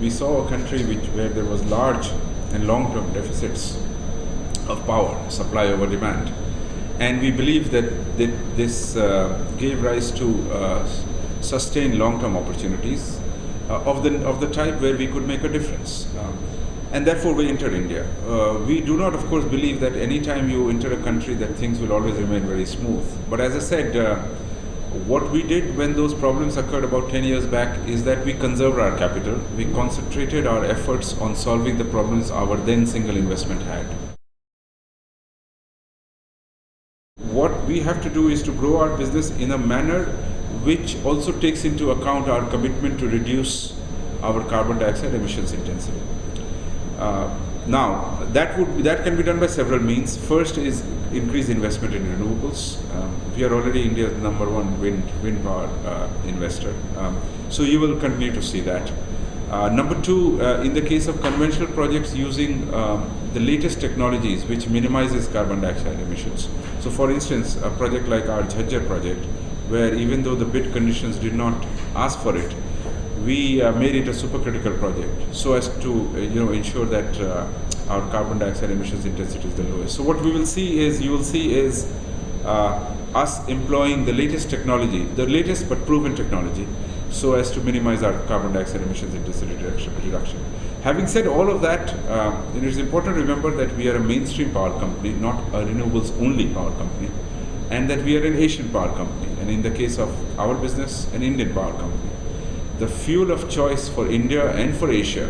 We saw a country where there was large and long-term deficits of power, supply over demand. And we believe that this gave rise to sustained long-term opportunities of the type where we could make a difference. And therefore we entered India. We do not, of course, believe that any time you enter a country that things will always remain very smooth. But as I said, what we did when those problems occurred about 10 years back is that we conserved our capital. We concentrated our efforts on solving the problems our then single investment had. What we have to do is to grow our business in a manner which also takes into account our commitment to reduce our carbon dioxide emissions intensity. Now, that can be done by several means. First is increased investment in renewables. We are already India's #1 wind power investor. So you will continue to see that. Number two, in the case of conventional projects, using the latest technologies which minimizes carbon dioxide emissions. So for instance, a project like our Jhajjar project, where even though the bid conditions did not ask for it, we made it a supercritical project so as to ensure that our carbon dioxide emissions intensity is the lowest. So what you will see is us employing the latest technology, the latest but proven technology, so as to minimize our carbon dioxide emissions intensity reduction. Having said all of that, it is important to remember that we are a mainstream power company, not a renewables only power company, and that we are an Asian power company, and in the case of our business, an Indian power company. The fuel of choice for India and for Asia,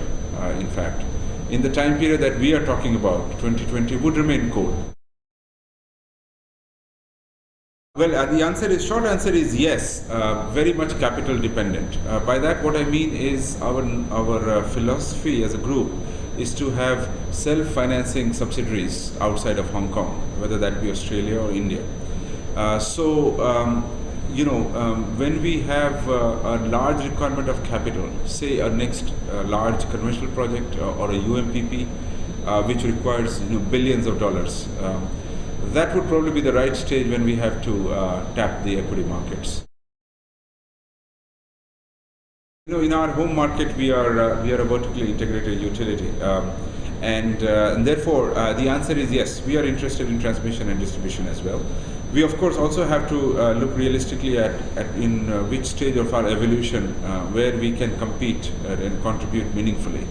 in fact, in the time period that we are talking about, 2020, would remain coal. Well, the short answer is yes, very much capital dependent. By that, what I mean is our philosophy as a group is to have self-financing subsidiaries outside of Hong Kong, whether that be Australia or India. When we have a large requirement of capital, say a next large conventional project or a UMPP, which requires billions of dollars, that would probably be the right stage when we have to tap the equity markets. In our home market, we are a vertically integrated utility, and therefore the answer is yes. We are interested in transmission and distribution as well. We of course also have to look realistically at which stage of our evolution where we can compete and contribute meaningfully.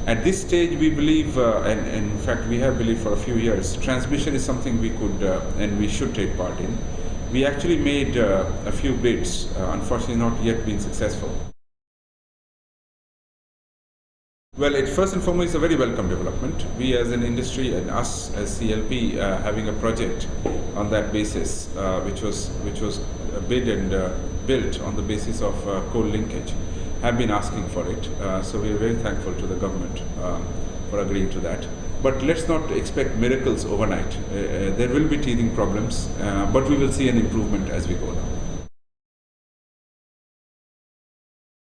At this stage, we believe, and in fact we have believed for a few years, transmission is something we could and we should take part in. We actually made a few bids, unfortunately not yet been successful. Well, it first and foremost is a very welcome development. We as an industry and us as CLP having a project on that basis, which was bid and built on the basis of coal linkage, have been asking for it. So we are very thankful to the government for agreeing to that. But let's not expect miracles overnight. There will be teething problems, but we will see an improvement as we go now.